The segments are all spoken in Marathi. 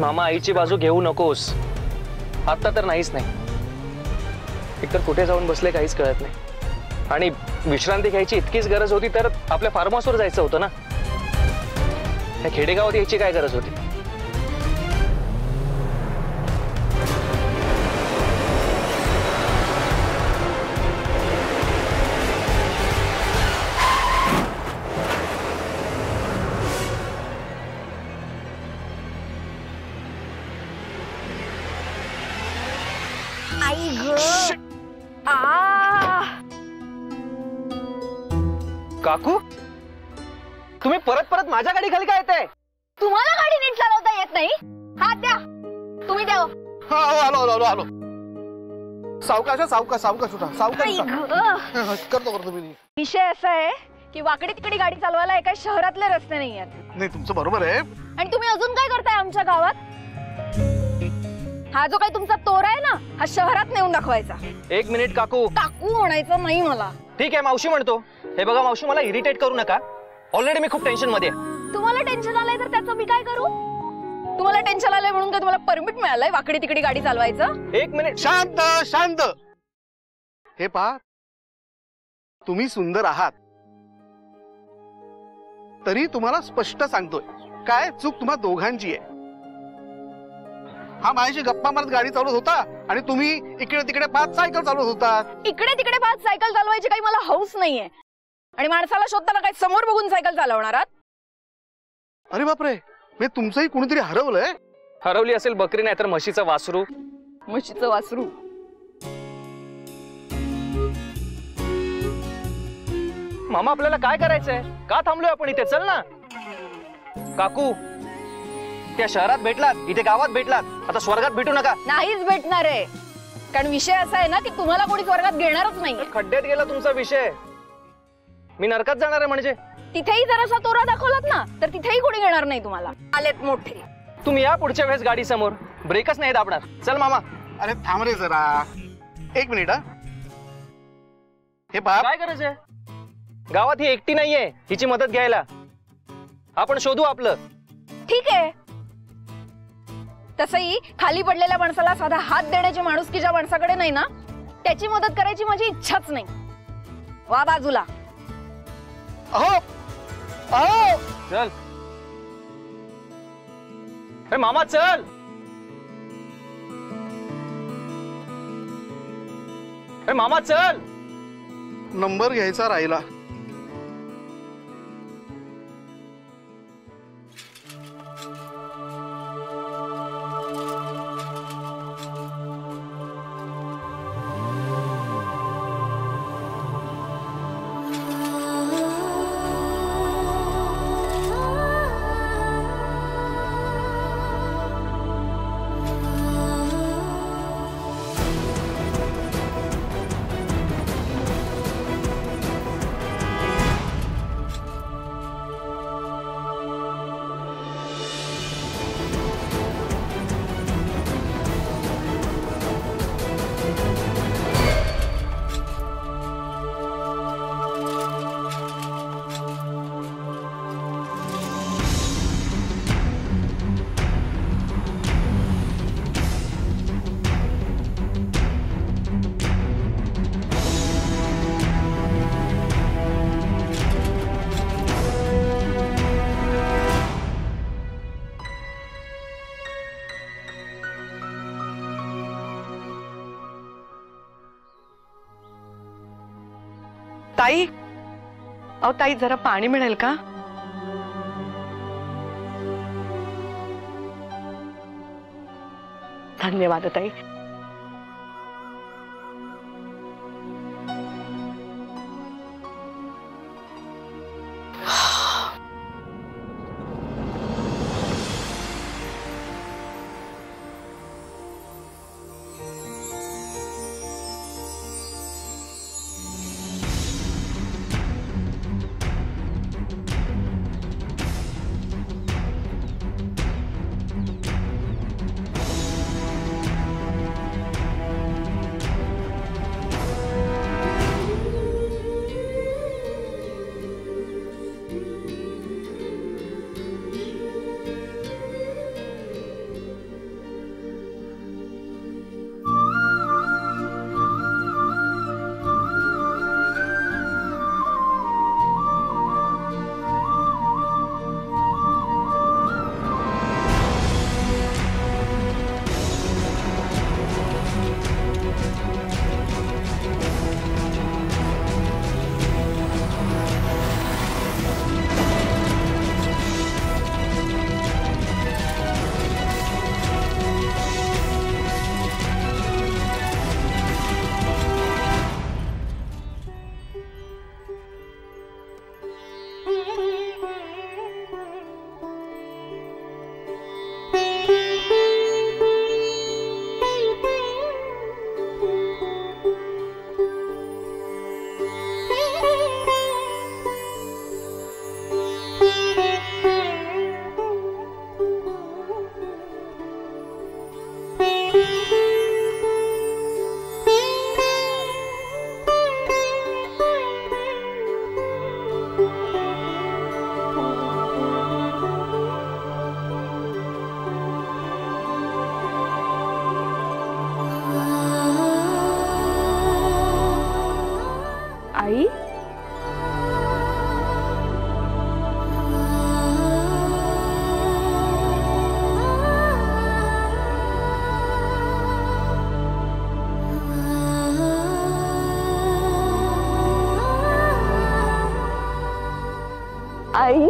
मामा आईची बाजू घेऊ नकोस, आता तर नाहीच नाही. एकतर कुठे जाऊन बसले काहीच कळत नाही, आणि विश्रांती घ्यायची इतकीच गरज होती तर आपल्या फार्म हाऊसवर जायचं होतं ना. त्या खेडेगावात यायची काय गरज होती? आई ग काकू, तुम्ही परत परत माझ्या गाडी खाली काय येताय? तुम्हाला गाडी नीट चालवता येत नाही? हात द्या, तुम्ही द्या. आलो आलो आलो आलो. सावकाश सावकाश सावकाश उठा, सावकाश करतो मी. विषय असा आहे की वाकडी तिकडी गाडी चालवायला एका शहरातले रस्ते नाही आहेत. नाही, तुमचं बरोबर आहे. आणि तुम्ही अजून काय करताय आमच्या गावात? हा जो काही तुमचा तोर आहे ना, हा शहरात नेऊन दाखवायचा. एक मिनिट काकू. काकू म्हणायचं नाही मला. ठीक आहे मावशी म्हणतो. हे बघा मावशी, मला इरिटेट करू नका. ऑलरेडी मी खूप टेन्शन मध्ये आहे. तुम्हाला टेन्शन आलंय तर त्याचं मी काय करू? तुम्हाला टेन्शन आलंय म्हणून काय तुम्हाला परमिट मिळालंय वाकडी तिकडी गाडी चालवायचं? एक मिनिट. शांत शांत. हे पहा, तुम्ही सुंदर आहात तरी तुम्हाला स्पष्ट सांगतोय, काय चूक तुम्हा दोघांची आहे. हा माझ्याशी गप्पा मारत गाडी चालवत होता आणि तुम्ही इकडे तिकडे पाच सायकल चालवत होता. इकडे तिकडे पाच सायकल चालवायची काही मला हौस नाहीये. आणि माणसाला शोधताना काय समोर बघून सायकल चालवणार आहात? अरे बापरे, मी तुमचंही कुणीतरी हरवलंय. हरवली असेल बकरी, नाही तर म्हशीचं वासरू. म्हशीचं वासरू. मामा, आपल्याला काय करायचंय? का थांबलोय आपण इथे? चल ना. काकू, त्या शहरात भेटलात, इथे गावात भेटलात, आता स्वर्गात भेटू नका. नाहीच भेटणार आहे, कारण विषय असा आहे ना की तुम्हाला कोणी स्वर्गात घेणारच नाही. खड्ड्यात गेला तुमचा विषय. मी नरकात जाणार आहे म्हणजे? तिथेही जरासा तोरा दाखवलात ना तर तिथेही कोणी घेणार नाही तुम्हाला. आलेत मोठे. तुम्ही या पुढच्या वेळेस गाडी समोर, ब्रेकच नाही दाबणार. चल मामा. अरे थांब रे जरा, एक मिनिट. हे पहा, काय गरज आहे? गावात ही एकटी नाहीये हिची मदत घ्यायला. आपण शोधू आपलं. ठीक आहे. तसंही खाली पडलेल्या माणसाला साधा हात देण्याची माणुसकी ज्या माणसाकडे नाही ना, त्याची मदत करायची माझी इच्छाच नाही. वा बाजूला. अहो अहो, चल. अरे मामा चल. अरे मामा चल. नंबर घ्यायचा राहिला. ताई, अहो ताई, जरा पाणी मिळेल का? धन्यवाद ताई. आई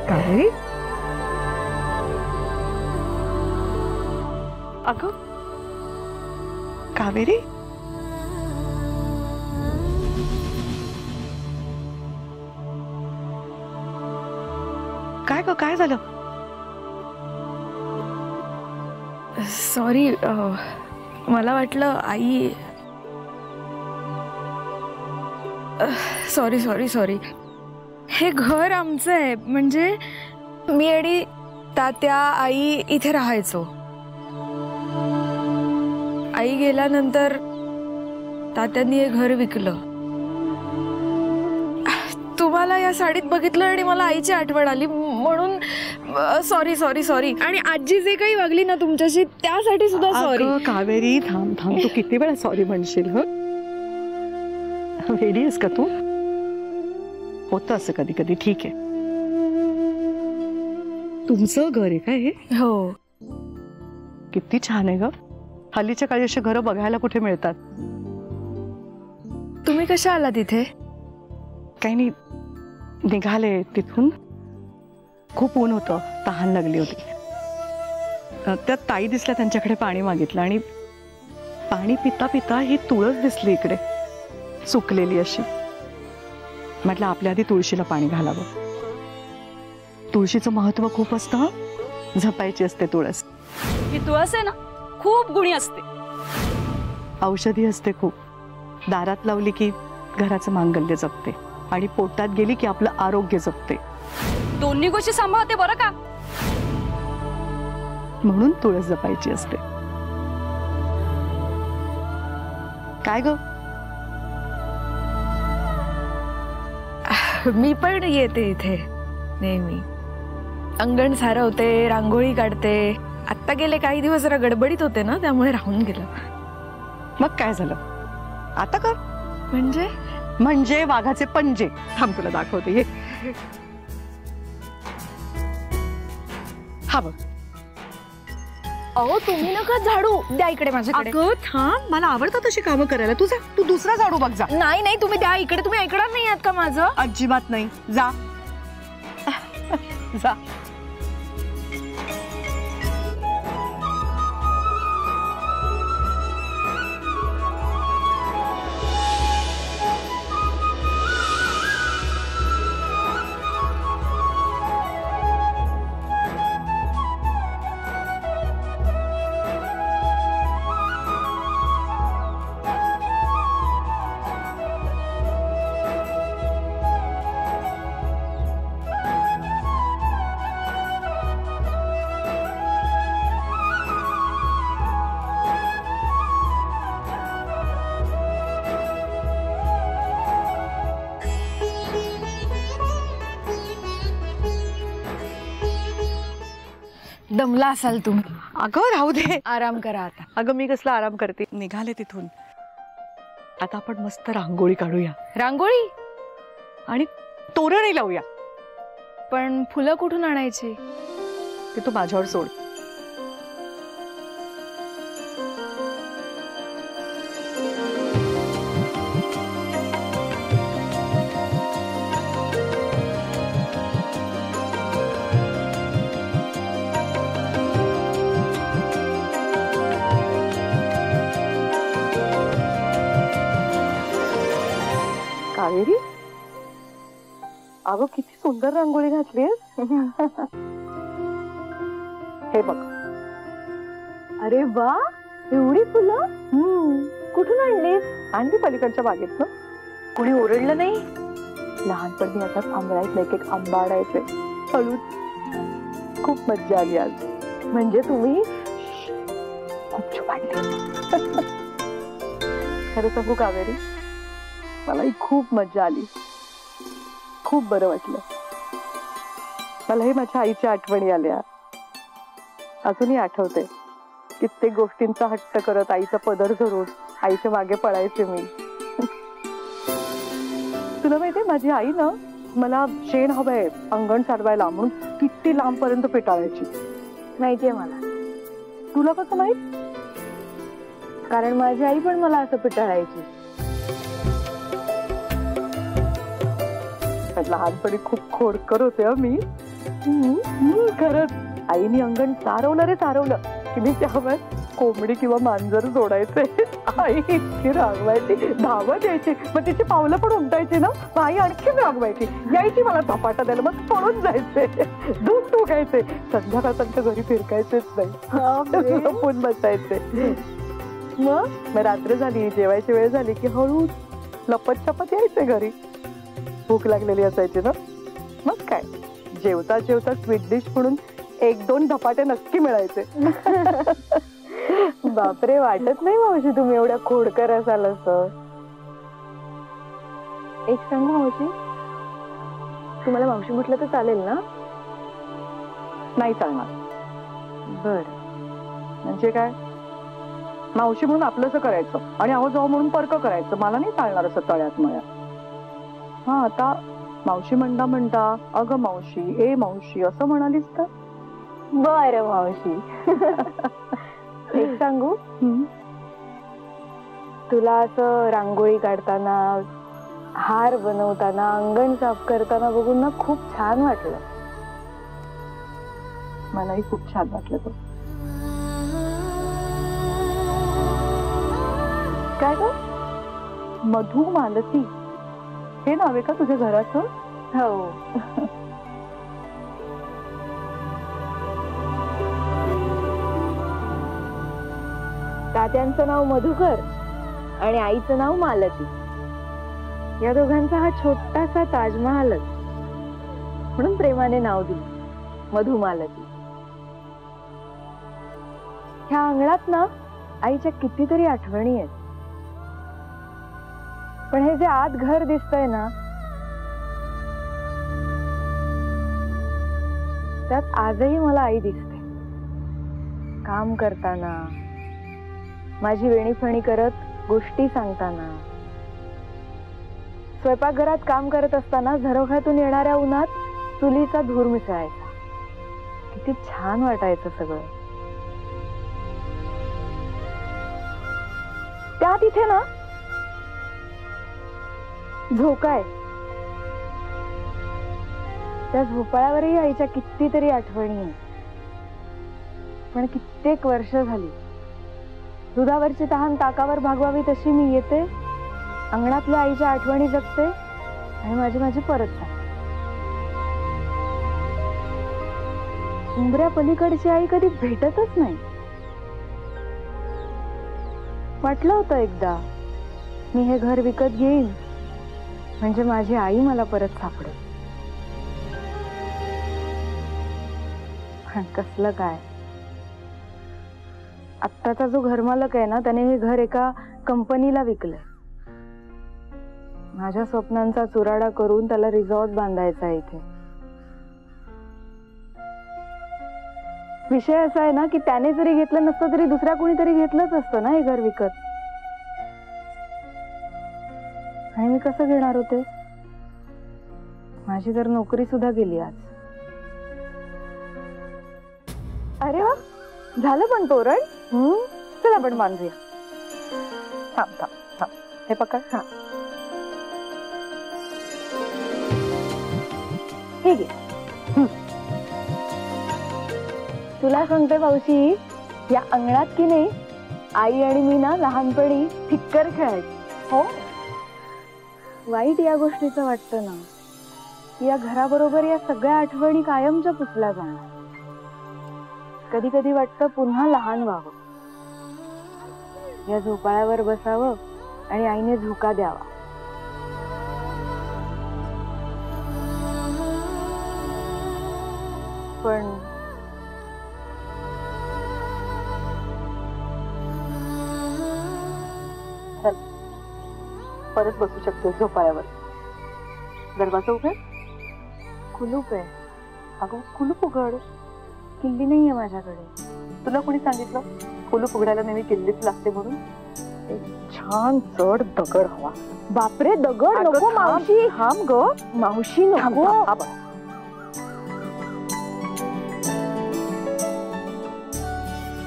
काय अगं कावेरी काय ग काय झालं? सॉरी, मला वाटलं आई. Sorry sorry sorry. हे घर आमचं आहे, म्हणजे मी आणि तात्या आई इथे राहायचो. आई गेल्यानंतर तात्यांनी हे घर विकलं. तुम्हाला या साडीत बघितलं आणि मला आईची आठवण आली म्हणून सॉरी सॉरी सॉरी. आणि आजी जे काही वागली ना तुमच्याशी त्यासाठी सुद्धा सॉरी. कावेरी थांब थांब, तू किती वेळा सॉरी म्हणशील? रेडी आहेस का तू? होतं असं कधी कधी, ठीक आहे. तुमचं घर आहे काय हे? हो. किती छान आहे ग. हल्लीच्या काळी अशी घरं बघायला कुठे मिळतात. तुम्ही कशा आला तिथे? काही नाही, निघाले तिथून. खूप ऊन होतं, तहान लागली होती. त्यात ताई दिसल्या, त्यांच्याकडे पाणी मागितलं आणि पाणी पिता पिता ही तुळस दिसली इकडे सुकलेली अशी. म्हटलं आपल्या आधी तुळशीला पाणी घालावं. तुळशीचं महत्व खूप असतं, जपायची असते तुळस. ही तुळस आहे ना, खूप गुणी असते, औषधी असते खूप. दारात लावली की घराचं मांगल्य जपते आणि पोटात गेली की आपलं आरोग्य जपते. दोन्ही गोष्टी सांभाळते बरं का. म्हणून तुळस जपायची असते. काय ग? मी पण येते इथे नेहमी. अंगण सारवते, रांगोळी काढते. आत्ता गेले काही दिवस जरा गडबडीत होते ना, त्यामुळे राहून गेलं. मग काय झालं आता? कर म्हणजे वाघाचे पंजे. थांब तुला दाखवते. ये. हा बघ. अहो तुम्ही नका झाडू द्या इकडे माझ्याकडे. अगं थांब, मला आवडतं तशी कामं करायला. तू दुसरा झाडू बघ जा. नाही नाही, तुम्ही द्या इकडे. तुम्ही ऐकणार नाही आहात का माझं? अजिबात नाही, जा जा. दमला असाल तुम्ही. अगं राहू दे, आराम करा आता. अगं मी कसला आराम करते. निघाले तिथून. आता आपण मस्त रांगोळी काढूया रांगोळी आणि तोरणही लावूया. पण फुलं कुठून आणायची? ते तू माझ्यावर सोड. कावेरी, अगं किती सुंदर रांगोळी घातलीस. हे बघ. अरे वा, एवढी फुलं कुठून आणलीस? आणली पलीकडच्या बागेत ना. कोणी ओरडलं नाही? लहानपणी आता आंबळायत एक एक आंबा आणायचे हळूच. खूप मज्जा आली आज. म्हणजे तुम्ही खूप छुपाडली. खरं सांगू कावेरी, मलाही खूप मज्जा आली. खूप बरं वाटलं. मलाही माझ्या आईच्या आठवणी आल्या. अजूनही आठवते. कित्येक गोष्टींचा हट्ट करत आईचा पदर धरून आईच्या मागे पळायचे मी. तुला माहितीये, माझी आई ना मला शेण हवंय अंगण सारवायला म्हणून किती लांब पर्यंत पेटाळायची. माहितीये मला. तुला कसं माहित? कारण माझी आई पण मला असं पिटाळायची. लहानपणी खूप खोडकर होते हं मी. खरंच आईने अंगण सारवलं रे सारवलं की मी त्यावर कोंबडी किंवा मांजर सोडायचे. आई इतकी रागवायची, धावत यायची, मग तिची पावलं पण उमटायची ना, मग आई आणखीन रागवायची, यायची मला झपाटा द्यायला, मग पळून जायचे, दूध टोकायचे, संध्याकाळपर्यंत घरी फिरकायचेच नाही, लपून बसायचे. मग रात्र झाली, जेवायची वेळ झाली की हळू लपत छपत यायचे घरी. भूक लागलेली असायची ना, मग काय जेवता जेवता स्वीट डिश म्हणून 1-2 धपाटे नक्की मिळायचे. बापरे, वाटत नाही मावशी तुम्ही एवढ्या खोडकर असाल असं. एक सांगू मावशी, तुम्हाला मावशी म्हटलं तर चालेल ना? नाही चालणार. बर, म्हणजे काय, मावशी म्हणून आपलंसं करायचं आणि आहो जाऊ म्हणून परक करायचं, मला नाही चालणार असं तळ्यात मळ्यात. हा, आता मावशी म्हणता अगं मावशी, ए मावशी असं म्हणालीस तर. बर मावशी. एक सांगू, तुला असं रांगोळी काढताना, हार बनवताना, अंगण साफ करताना बघून ना खूप छान वाटलं. मलाही खूप छान वाटलं तो. काय ग, मधु मालती हे नाव आहे का तुझ्या घराचं? हो. तात्यांचं नाव मधुकर आणि आईचं नाव मालती. या दोघांचा हा छोटासा ताजमहालच, म्हणून प्रेमाने नाव दिलं मधुमालती. ह्या अंगणात ना आईच्या कितीतरी आठवणी आहेत, पण हे जे आत घर दिसतंय ना, त्यात आजही मला आई दिसते. काम करताना, माझी वेणीफणी करत गोष्टी सांगताना, स्वयंपाकघरात काम करत असताना झरोख्यातून येणाऱ्या उन्हात चुलीचा धूर मिसळायचा. किती छान वाटायचं सगळं. त्या तिथे ना झोका आहे, त्या झोपाळ्यावरही आईच्या कितीतरी आठवणी आहेत. पण कित्येक वर्ष झाली. दुधावरची तहान ताकावर भागवावी तशी मी येते, अंगणातल्या आईच्या आठवणी जगते आणि माझी परत जाते. उंबऱ्या पलीकडची आई कधी भेटतच नाही. वाटलं होतं एकदा मी हे घर विकत घेईन म्हणजे माझी आई मला परत सापडेल. पण कसलं काय, आत्ताचा जो घरमालक आहे ना, त्याने हे घर एका कंपनीला विकलंय. माझ्या स्वप्नांचा चुराडा करून त्याला रिसॉर्ट बांधायचा आहे इथे. विषय असा आहे ना की त्याने जरी घेतलं नसतं तरी दुसऱ्या कोणीतरी घेतलंच असतं ना हे घर विकत. आणि मी कसं घेणार होते? माझी तर नोकरी सुद्धा गेली आज. अरे वा, झालं पण तोरण. चल आपण बांधूया. थांब थांब थांब, हे पकड. हा, हे घे. तुला सांगते मावशी, या अंगणात की नाही आई आणि मी ना लहानपणी ठिक्कर खेळायची. हो, वाईट या गोष्टीचं वाटतं ना, या घराबरोबर या सगळ्या आठवणी कायमच्या पुसल्या जाणार. कधी कधी वाटतं पुन्हा लहान व्हावं, या झोपाळ्यावर बसावं आणि आईने झोका द्यावा. पण चल, परत बसू शकतो झोपाळ्यावर. दरवाजा उघड. कुलूप आहे. अगं कुलूप उघड. किल्ली नाहीये माझ्याकडे. तुला कोणी सांगितलं कुलूप उघडायला नेहमी किल्लीच लागते म्हणून? एक छान जड दगड हवा. बापरे, दगड नको मावशी. थांब ग मावशी, नको.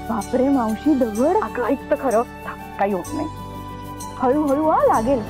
बापरे मावशी, दगड. अगं ऐक तर खरं, काही होत नाही. हळूहळू लागेल.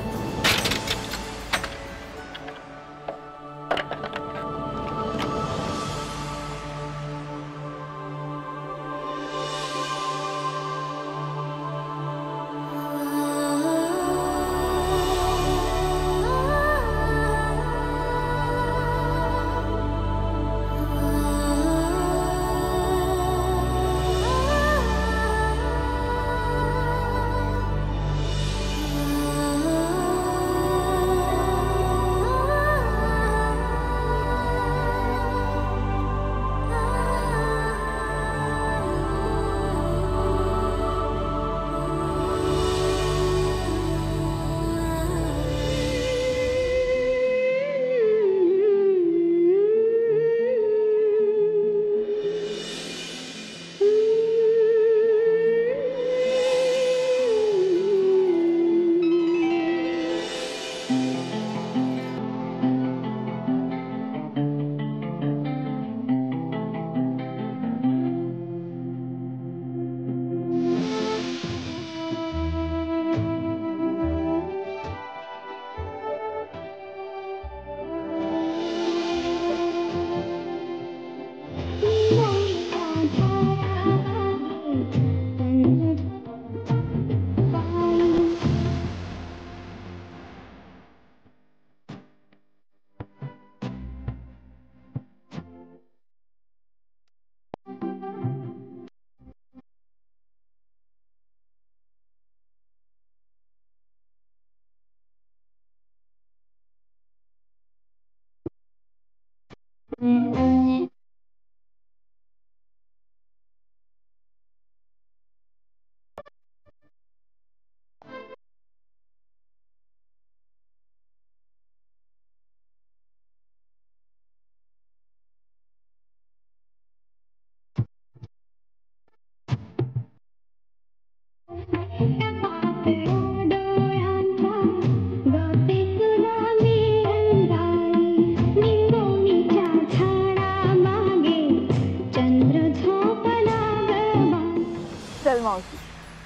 चल मावशी,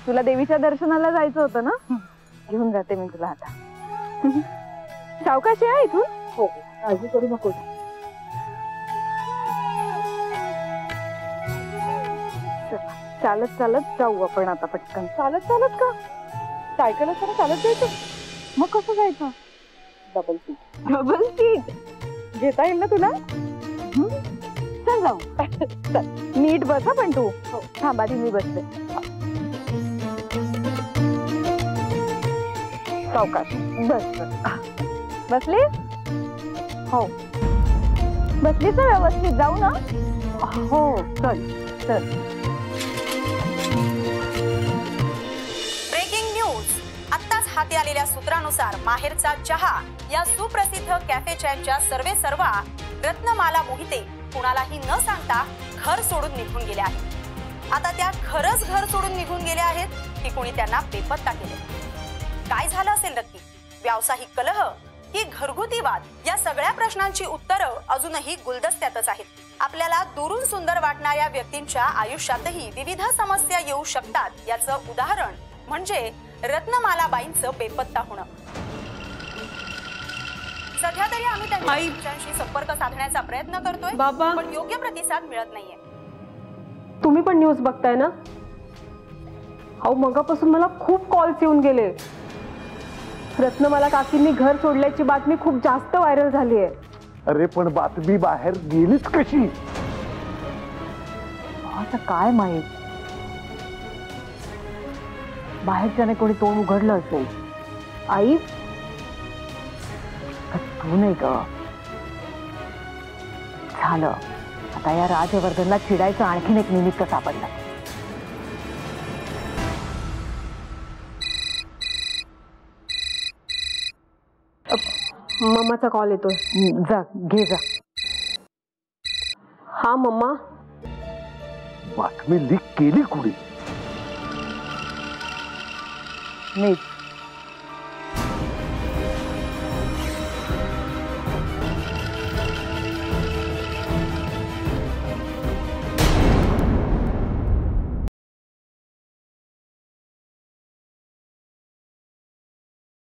तुला देवीच्या दर्शनाला जायचं होतं ना, घेऊन जाते मी तुला आता. सावकाश आहे इथून. हो, काळजी करू नको. चालत चालत जाऊ आपण आता पटकन. चालत चालत का? सायकल असताना चालत जायचं? मग कसं जायचं? Double seat. डबल सीट घेता येईल ना तुला? चल जाऊ. चल नीट बस पण तू. थांब आधी मी बसते. सावकाश बस बस. बसली? हो बसली तर व्यवस्थित जाऊ ना. हो चल चल. Breaking news. आत्ताच हाती आलेल्या सूत्रानुसार माहेरचा चहा या सुप्रसिद्ध कॅफे चॅनच्या सर्वेसर्वा रत्नमाला मोहिते कुणालाही न सांगता घर सोडून निघून गेल्या आहेत. आता त्या खरंच घर सोडून निघून गेल्या आहेत की कोणी त्यांना बेपत्ता केले? काय झालं असेल नक्की? व्यावसायिक कलह की घरगुती वाद? या सगळ्या प्रश्नांची उत्तरं अजूनही गुलदस्त्यातच आहेत. आपल्याला दुरून सुंदर वाटणाऱ्या व्यक्तींच्या आयुष्यातही विविध समस्या येऊ शकतात याचं उदाहरण म्हणजे रत्नमालाबाईंचं बेपत्ता होणं. सध्या तरी आम्ही त्यांच्याशी संपर्क साधण्याचा प्रयत्न करतोय बाबा, पण योग्य प्रतिसाद मिळत नाहीये. तुम्ही पण न्यूज बघताय ना? अहो मगापासून मला खूप कॉल्स येऊन गेले. रत्नमाला काकींनी घर सोडल्याची बातमी खूप जास्त व्हायरल झाली आहे. अरे पण बातमी बाहेर गेलीच कशी? आता काय माहित, बाहेरच्याने कोणी तोंड उघडलं असेल. आई तू नाही ग. झालं आता या राजवर्धनला चिडायचं आणखीन एक निमित्त सापडलं. मम्माचा कॉल येतोय. जा घे जा. हा मम्मा. बातमी लीक केली कुणी? मीच.